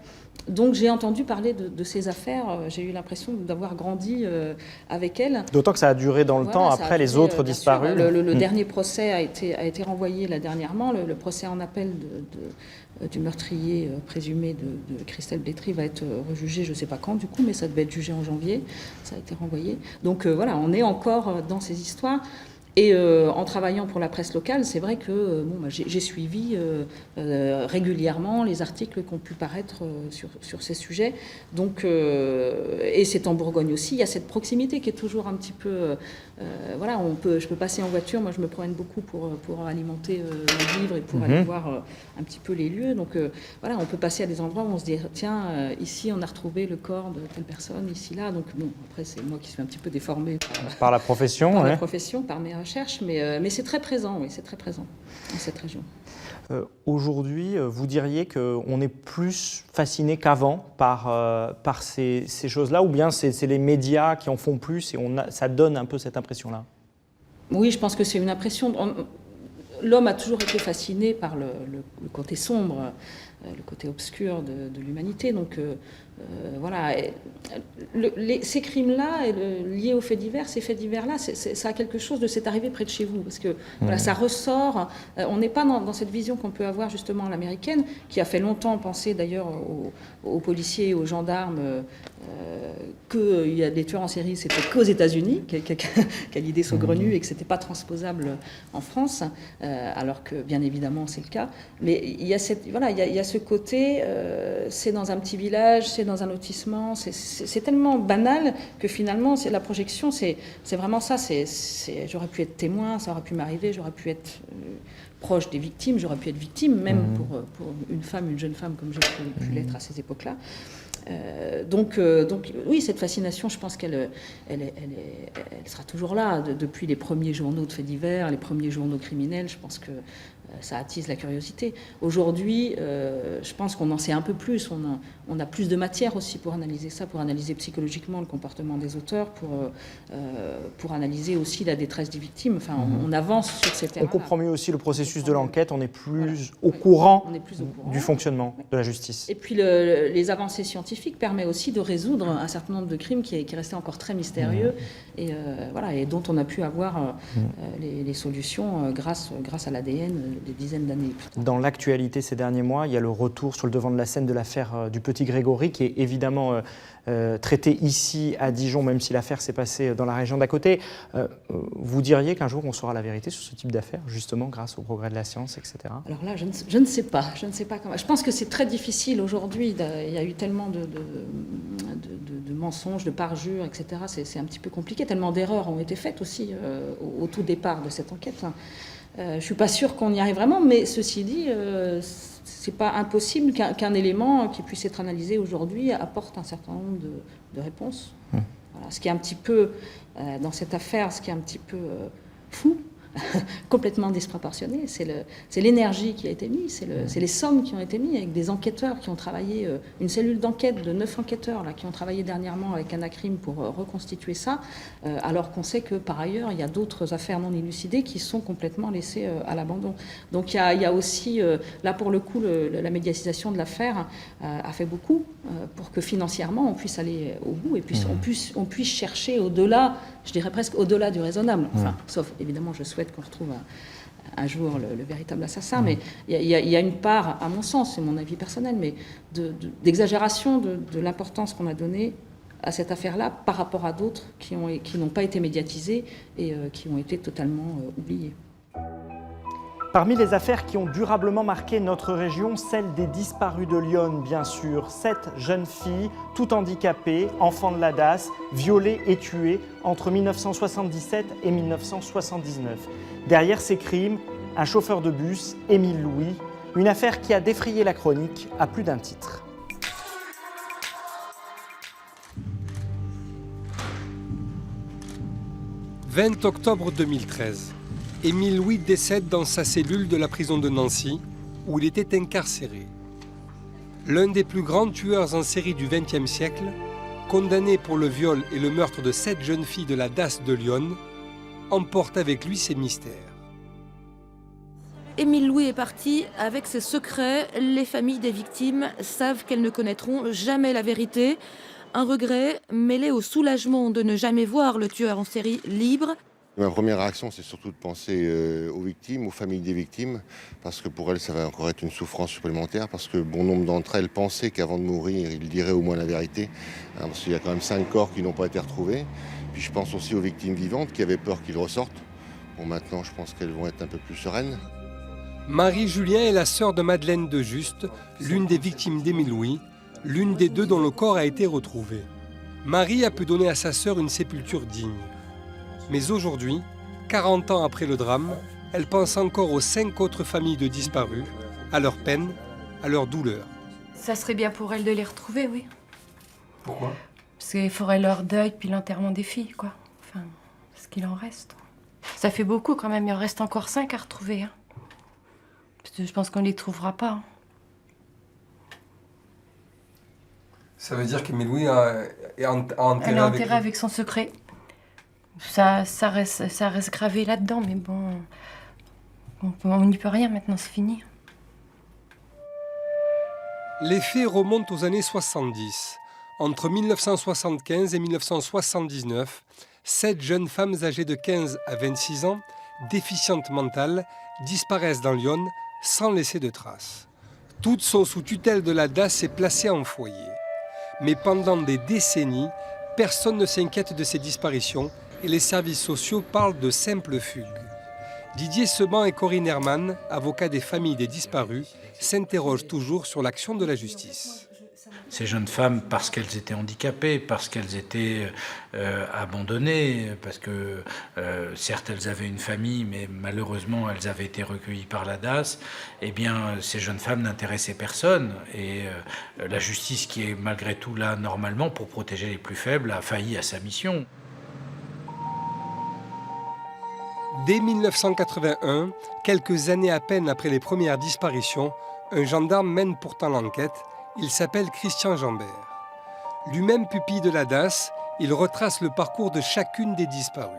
Donc, j'ai entendu parler de ces affaires. J'ai eu l'impression d'avoir grandi avec elle. D'autant que ça a duré dans le temps après les autres disparus. Le dernier procès a été renvoyé là dernièrement. Le procès en appel du meurtrier présumé de Christelle Blétry va être rejugé, je ne sais pas quand du coup, mais ça devait être jugé en janvier. Ça a été renvoyé. Donc voilà, on est encore dans ces histoires. Et en travaillant pour la presse locale, c'est vrai que j'ai suivi régulièrement les articles qui ont pu paraître sur ces sujets. Donc, et c'est en Bourgogne aussi, il y a cette proximité qui est toujours un petit peu... voilà, je peux passer en voiture, moi je me promène beaucoup pour alimenter mes livres et pour aller voir un petit peu les lieux. Donc voilà, on peut passer à des endroits où on se dit, tiens, ici on a retrouvé le corps de telle personne, ici, là. Donc bon, après c'est moi qui suis un petit peu déformée par la profession. Par la profession, par mes recherches, mais c'est très présent, oui, c'est très présent dans cette région. Aujourd'hui, vous diriez qu'on est plus fasciné qu'avant par ces choses-là, ou bien c'est les médias qui en font plus et ça donne un peu cette impression-là? Oui, je pense que c'est une impression. L'homme a toujours été fasciné par le côté sombre, le côté obscur de l'humanité. Donc voilà, ces crimes-là, liés aux faits divers, ces faits divers-là, ça a quelque chose de cette arrivée près de chez vous. Parce que voilà, ça ressort. On n'est pas dans cette vision qu'on peut avoir justement à l'américaine, qui a fait longtemps penser d'ailleurs aux policiers et aux gendarmes qu'il y a des tueurs en série, c'était qu'aux États-Unis, quelle idée saugrenue, et que c'était pas transposable en France, alors que bien évidemment c'est le cas. Mais il y a ce côté, c'est dans un petit village, c'est dans un lotissement, c'est tellement banal que finalement c'est la projection, c'est vraiment ça. J'aurais pu être témoin, ça aurait pu m'arriver, j'aurais pu être proche des victimes, j'aurais pu être victime même pour une femme, une jeune femme comme j'ai pu l'être à ces époques-là. Donc oui, cette fascination, je pense qu'elle sera toujours là. Depuis les premiers journaux de faits divers, les premiers journaux criminels, je pense que ça attise la curiosité. Aujourd'hui, je pense qu'on en sait un peu plus. On a plus de matière aussi pour analyser ça, pour analyser psychologiquement le comportement des auteurs, pour analyser aussi la détresse des victimes. Enfin, on avance sur ces terrains. On comprend mieux aussi le processus de l'enquête. On est plus au courant du fonctionnement de la justice. Et puis les avancées scientifiques permettent aussi de résoudre un certain nombre de crimes qui restaient encore très mystérieux et dont on a pu avoir les solutions grâce à l'ADN des dizaines d'années plus tard. Dans l'actualité ces derniers mois, il y a le retour sur le devant de la scène de l'affaire du petit Grégory, qui est évidemment traité ici à Dijon, même si l'affaire s'est passée dans la région d'à côté. Vous diriez qu'un jour on saura la vérité sur ce type d'affaires, justement grâce au progrès de la science, etc. Alors là, je ne sais pas. Je ne sais pas comment. Je pense que c'est très difficile aujourd'hui. Il y a eu tellement de mensonges, de parjures, etc. C'est un petit peu compliqué. Tellement d'erreurs ont été faites aussi au tout départ de cette enquête. Je ne suis pas sûre qu'on y arrive vraiment, mais ceci dit, c'est pas impossible qu'un élément qui puisse être analysé aujourd'hui apporte un certain nombre de réponses. Voilà. Ce qui est un petit peu, dans cette affaire, ce qui est un petit peu fou, complètement disproportionné, c'est l'énergie qui a été mise, c'est les sommes qui ont été mises avec des enquêteurs qui ont travaillé, une cellule d'enquête de 9 enquêteurs là, qui ont travaillé dernièrement avec Anacrime pour reconstituer ça, alors qu'on sait que par ailleurs il y a d'autres affaires non élucidées qui sont complètement laissées à l'abandon. Donc il y a aussi, là pour le coup, la médiatisation de l'affaire a fait beaucoup pour que financièrement on puisse aller au bout et puis on puisse chercher au-delà, je dirais presque au-delà du raisonnable, enfin, sauf évidemment je souhaite qu'on retrouve un jour le véritable assassin, mais il y a une part, à mon sens, c'est mon avis personnel, mais d'exagération de l'importance qu'on a donnée à cette affaire-là par rapport à d'autres qui n'ont pas été médiatisées et qui ont été totalement oubliées. Parmi les affaires qui ont durablement marqué notre région, celle des disparus de Lyon, bien sûr. 7 jeunes filles, toutes handicapées, enfants de la DAS, violées et tuées entre 1977 et 1979. Derrière ces crimes, un chauffeur de bus, Émile Louis, une affaire qui a défrayé la chronique à plus d'un titre. « 20 octobre 2013. Émile Louis décède dans sa cellule de la prison de Nancy, où il était incarcéré. L'un des plus grands tueurs en série du XXe siècle, condamné pour le viol et le meurtre de 7 jeunes filles de la DAS de Lyon, emporte avec lui ses mystères. Émile Louis est parti avec ses secrets. Les familles des victimes savent qu'elles ne connaîtront jamais la vérité. Un regret mêlé au soulagement de ne jamais voir le tueur en série libre. Ma première réaction, c'est surtout de penser aux victimes, aux familles des victimes, parce que pour elles, ça va encore être une souffrance supplémentaire, parce que bon nombre d'entre elles pensaient qu'avant de mourir, ils diraient au moins la vérité, hein, parce qu'il y a quand même 5 corps qui n'ont pas été retrouvés. Puis je pense aussi aux victimes vivantes qui avaient peur qu'ils ressortent. Bon, maintenant, je pense qu'elles vont être un peu plus sereines. Marie-Julien est la sœur de Madeleine de Juste, l'une des victimes d'Émile Louis, l'une des 2 dont le corps a été retrouvé. Marie a pu donner à sa sœur une sépulture digne. Mais aujourd'hui, 40 ans après le drame, elle pense encore aux 5 autres familles de disparus, à leur peine, à leur douleur. Ça serait bien pour elle de les retrouver, oui. Pourquoi? Parce qu'il faudrait leur deuil puis l'enterrement des filles, quoi. Enfin, ce qu'il en reste. Ça fait beaucoup quand même, il en reste encore 5 à retrouver. Hein. Parce que je pense qu'on les trouvera pas. Hein. Ça veut dire qu'Émile Louis est enterré Elle est enterrée avec son secret. Ça reste gravé là-dedans, mais bon, on n'y peut rien maintenant, c'est fini. Les faits remontent aux années 70. Entre 1975 et 1979, 7 jeunes femmes âgées de 15 à 26 ans, déficientes mentales, disparaissent dans Lyon sans laisser de traces. Toutes sont sous tutelle de la DAS et placées en foyer. Mais pendant des décennies, personne ne s'inquiète de ces disparitions et les services sociaux parlent de simples fugues. Didier Seban et Corinne Herman, avocats des familles des disparus, s'interrogent toujours sur l'action de la justice. Ces jeunes femmes, parce qu'elles étaient handicapées, parce qu'elles étaient abandonnées, parce que certes elles avaient une famille, mais malheureusement elles avaient été recueillies par la DAS, eh bien ces jeunes femmes n'intéressaient personne. Et la justice, qui est malgré tout là normalement pour protéger les plus faibles, a failli à sa mission. Dès 1981, quelques années à peine après les premières disparitions, un gendarme mène pourtant l'enquête. Il s'appelle Christian Jambert. Lui-même pupille de la DAS, il retrace le parcours de chacune des disparues.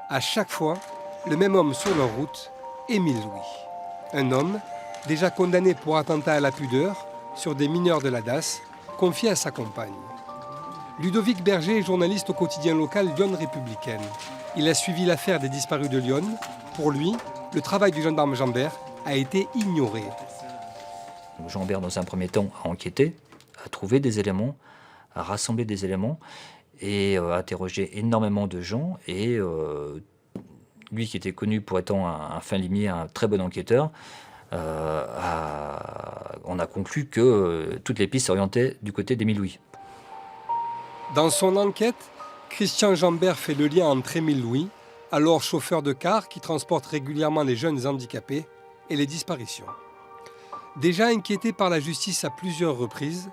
À chaque fois, le même homme sur leur route, Émile Louis. Un homme, déjà condamné pour attentat à la pudeur, sur des mineurs de la DAS, confié à sa compagne. Ludovic Berger est journaliste au quotidien local Lyon Républicaine. Il a suivi l'affaire des disparus de Lyon. Pour lui, le travail du gendarme Jambert a été ignoré. Jambert, dans un premier temps, a enquêté, a trouvé des éléments, a rassemblé des éléments et a interrogé énormément de gens. Et lui, qui était connu pour étant un fin limier, un très bon enquêteur, on a conclu que toutes les pistes s'orientaient du côté d'Émile Louis. Dans son enquête, Christian Jambert fait le lien entre Émile Louis, alors chauffeur de car qui transporte régulièrement les jeunes handicapés, et les disparitions. Déjà inquiété par la justice à plusieurs reprises,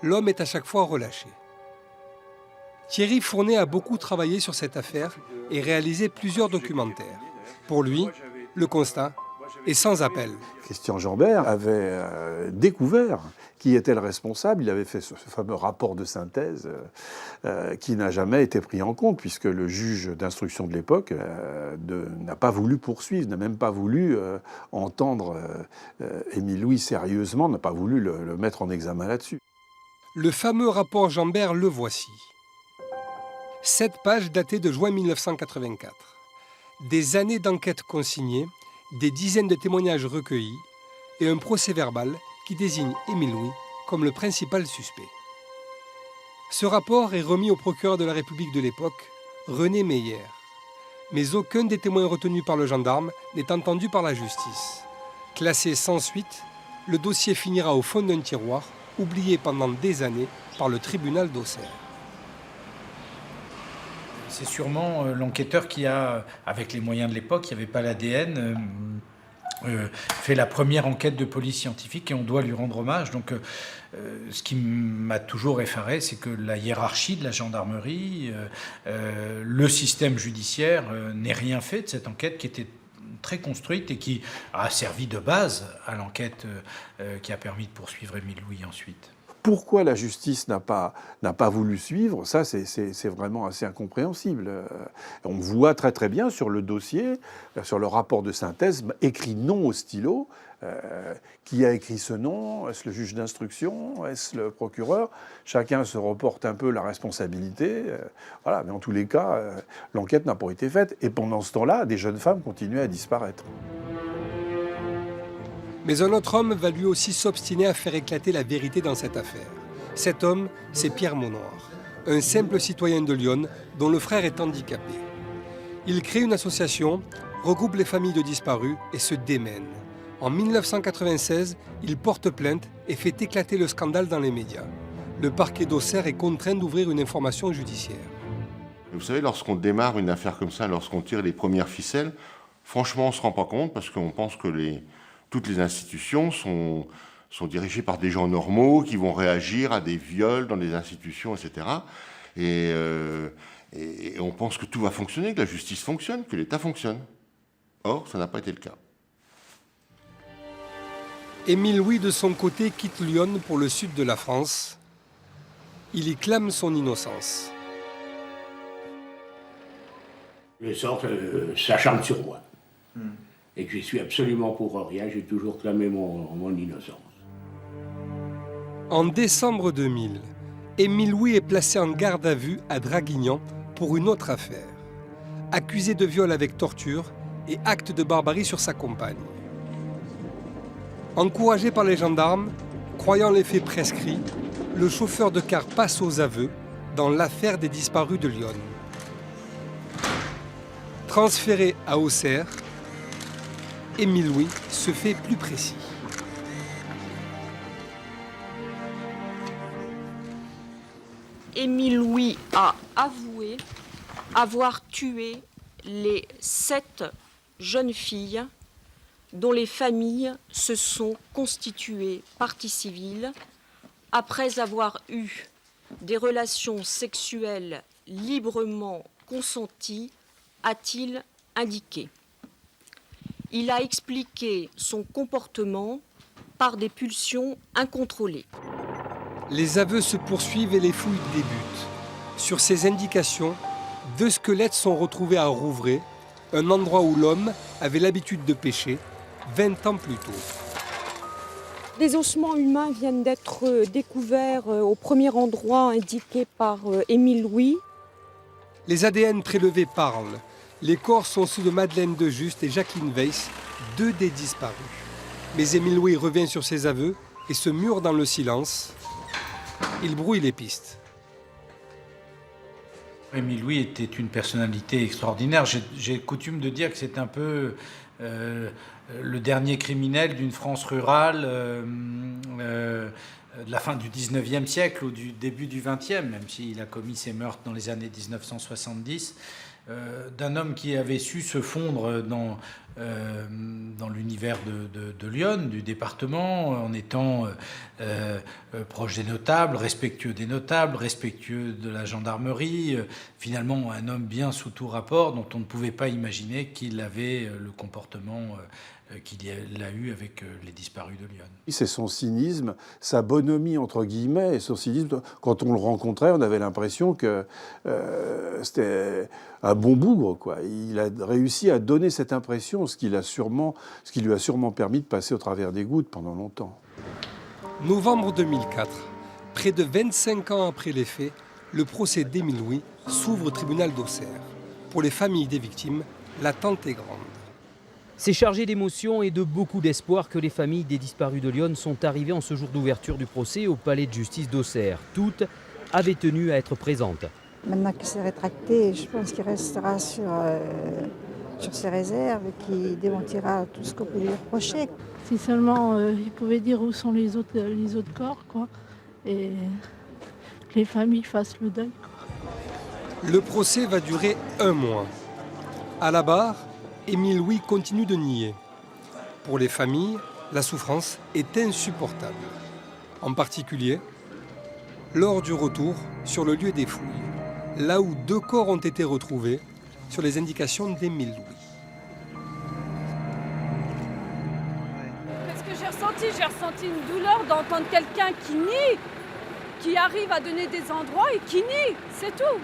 l'homme est à chaque fois relâché. Thierry Fournet a beaucoup travaillé sur cette affaire et réalisé plusieurs documentaires. Pour lui, le constat est sans appel. Christian Jambert avait découvert qui était le responsable. Il avait fait ce fameux rapport de synthèse qui n'a jamais été pris en compte, puisque le juge d'instruction de l'époque n'a pas voulu poursuivre, n'a même pas voulu entendre Émile Louis sérieusement, n'a pas voulu le mettre en examen là-dessus. Le fameux rapport Jambert, le voici. 7 pages datées de juin 1984. Des années d'enquête consignées, des dizaines de témoignages recueillis et un procès-verbal qui désigne Émile Louis comme le principal suspect. Ce rapport est remis au procureur de la République de l'époque, René Meyer. Mais aucun des témoins retenus par le gendarme n'est entendu par la justice. Classé sans suite, le dossier finira au fond d'un tiroir, oublié pendant des années par le tribunal d'Auxerre. C'est sûrement l'enquêteur qui a, avec les moyens de l'époque, il n'y avait pas l'ADN, fait la première enquête de police scientifique et on doit lui rendre hommage. Donc, ce qui m'a toujours effaré, c'est que la hiérarchie de la gendarmerie, le système judiciaire n'ait rien fait de cette enquête qui était très construite et qui a servi de base à l'enquête qui a permis de poursuivre Émile Louis ensuite. Pourquoi la justice n'a pas voulu suivre, ça c'est vraiment assez incompréhensible. On voit très très bien sur le dossier, sur le rapport de synthèse, écrit non au stylo. Qui a écrit ce nom? Est-ce le juge d'instruction? Est-ce le procureur? Chacun se reporte un peu la responsabilité. Voilà, mais en tous les cas, l'enquête n'a pas été faite. Et pendant ce temps-là, des jeunes femmes continuaient à disparaître. Mais un autre homme va lui aussi s'obstiner à faire éclater la vérité dans cette affaire. Cet homme, c'est Pierre Maunoir, un simple citoyen de Lyon dont le frère est handicapé. Il crée une association, regroupe les familles de disparus et se démène. En 1996, il porte plainte et fait éclater le scandale dans les médias. Le parquet d'Auxerre est contraint d'ouvrir une information judiciaire. Vous savez, lorsqu'on démarre une affaire comme ça, lorsqu'on tire les premières ficelles, franchement, on ne se rend pas compte parce qu'on pense que toutes les institutions sont dirigées par des gens normaux qui vont réagir à des viols dans des institutions, etc. Et on pense que tout va fonctionner, que la justice fonctionne, que l'État fonctionne. Or, ça n'a pas été le cas. Émile Louis, de son côté, quitte Lyon pour le sud de la France. Il y clame son innocence. Le sort s'acharne sur moi. Et que je suis absolument pour rien, j'ai toujours clamé mon innocence. En décembre 2000, Émile Louis est placé en garde à vue à Draguignan pour une autre affaire. Accusé de viol avec torture et acte de barbarie sur sa compagne. Encouragé par les gendarmes, croyant les faits prescrits, le chauffeur de car passe aux aveux dans l'affaire des disparus de Lyon. Transféré à Auxerre, Émile Louis se fait plus précis. Émile Louis a avoué avoir tué les 7 jeunes filles dont les familles se sont constituées partie civile après avoir eu des relations sexuelles librement consenties, a-t-il indiqué. Il a expliqué son comportement par des pulsions incontrôlées. Les aveux se poursuivent et les fouilles débutent. Sur ces indications, 2 squelettes sont retrouvés à Rouvray, un endroit où l'homme avait l'habitude de pêcher 20 ans plus tôt. Des ossements humains viennent d'être découverts au premier endroit indiqué par Émile Louis. Les ADN prélevés parlent. Les corps sont ceux de Madeleine de Juste et Jacqueline Weiss, 2 des disparus. Mais Émile Louis revient sur ses aveux et se mure dans le silence. Il brouille les pistes. Émile Louis était une personnalité extraordinaire. J'ai coutume de dire que c'est un peu le dernier criminel d'une France rurale de la fin du 19e siècle ou du début du 20e, même s'il a commis ses meurtres dans les années 1970, d'un homme qui avait su se fondre dans l'univers de Lyon, du département, en étant proche des notables, respectueux de la gendarmerie, finalement un homme bien sous tout rapport, dont on ne pouvait pas imaginer qu'il avait le comportement qu'il a eu avec les disparus de Lyon. C'est son cynisme, sa bonhomie entre guillemets, et son cynisme. Quand on le rencontrait, on avait l'impression que c'était un bon bougre, quoi. Il a réussi à donner cette impression, ce qui lui a sûrement permis de passer au travers des gouttes pendant longtemps. Novembre 2004, près de 25 ans après les faits, le procès d'Émile Louis s'ouvre au tribunal d'Auxerre. Pour les familles des victimes, l'attente est grande. C'est chargé d'émotion et de beaucoup d'espoir que les familles des disparus de Lyon sont arrivées en ce jour d'ouverture du procès au palais de justice d'Auxerre. Toutes avaient tenu à être présentes. Maintenant qu'il s'est rétracté, je pense qu'il restera sur ses réserves et qu'il démentira tout ce qu'on peut lui reprocher. Si seulement il pouvait dire où sont les autres corps, quoi, et que les familles fassent le deuil, quoi. Le procès va durer 1 mois. À la barre, Émile Louis continue de nier. Pour les familles, la souffrance est insupportable. En particulier, lors du retour sur le lieu des fouilles, là où 2 corps ont été retrouvés sur les indications d'Émile Louis. j'ai ressenti une douleur d'entendre quelqu'un qui nie, qui arrive à donner des endroits et qui nie, c'est tout.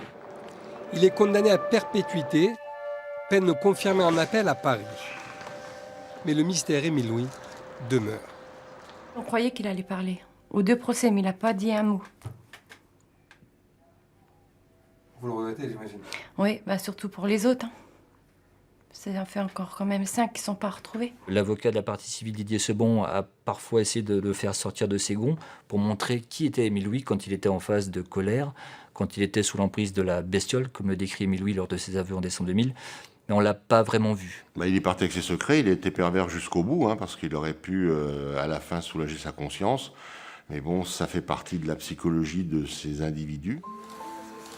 Il est condamné à perpétuité, peine confirmée en appel à Paris. Mais le mystère Émile Louis demeure. On croyait qu'il allait parler aux 2 procès, mais il n'a pas dit un mot. Vous le regrettez, j'imagine? Oui, surtout pour les autres. Ça en fait encore quand même 5 qui ne sont pas retrouvés. L'avocat de la partie civile Didier Sebon a parfois essayé de le faire sortir de ses gonds pour montrer qui était Émile Louis quand il était en phase de colère, quand il était sous l'emprise de la bestiole, comme le décrit Émile Louis lors de ses aveux en décembre 2000. Mais on ne l'a pas vraiment vu. Il est parti avec ses secrets, il a été pervers jusqu'au bout, parce qu'il aurait pu, à la fin, soulager sa conscience. Mais bon, ça fait partie de la psychologie de ces individus.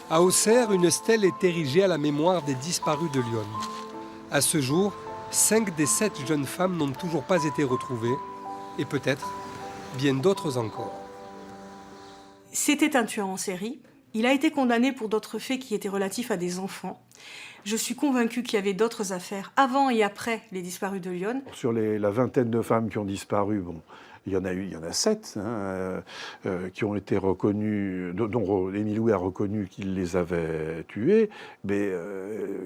À Auxerre, une stèle est érigée à la mémoire des disparus de Lyon. À ce jour, 5 des 7 jeunes femmes n'ont toujours pas été retrouvées, et peut-être bien d'autres encore. C'était un tueur en série. Il a été condamné pour d'autres faits qui étaient relatifs à des enfants. Je suis convaincue qu'il y avait d'autres affaires avant et après les disparus de Lyon. Sur la vingtaine de femmes qui ont disparu, il y en a 7 qui ont été reconnues, dont Émile Louis a reconnu qu'il les avait tuées, mais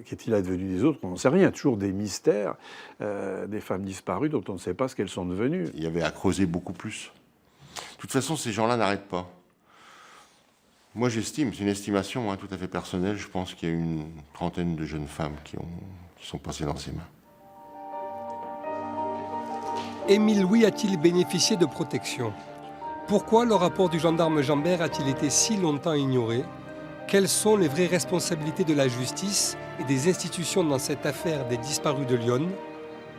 qu'est-il advenu des autres? On n'en sait rien. Toujours des mystères, des femmes disparues dont on ne sait pas ce qu'elles sont devenues. Il y avait à creuser beaucoup plus. De toute façon, ces gens-là n'arrêtent pas. Moi, j'estime, c'est une estimation tout à fait personnelle, je pense qu'il y a une 30aine de jeunes femmes qui sont passées dans ses mains. Émile Louis a-t-il bénéficié de protection? Pourquoi le rapport du gendarme Jambert a-t-il été si longtemps ignoré? Quelles sont les vraies responsabilités de la justice et des institutions dans cette affaire des disparus de Lyon?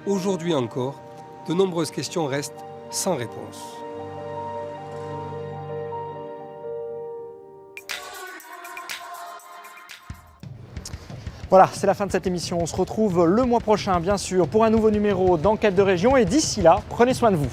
Aujourd'hui encore, de nombreuses questions restent sans réponse. Voilà, c'est la fin de cette émission. On se retrouve le mois prochain, bien sûr, pour un nouveau numéro d'Enquête de région. Et d'ici là, prenez soin de vous.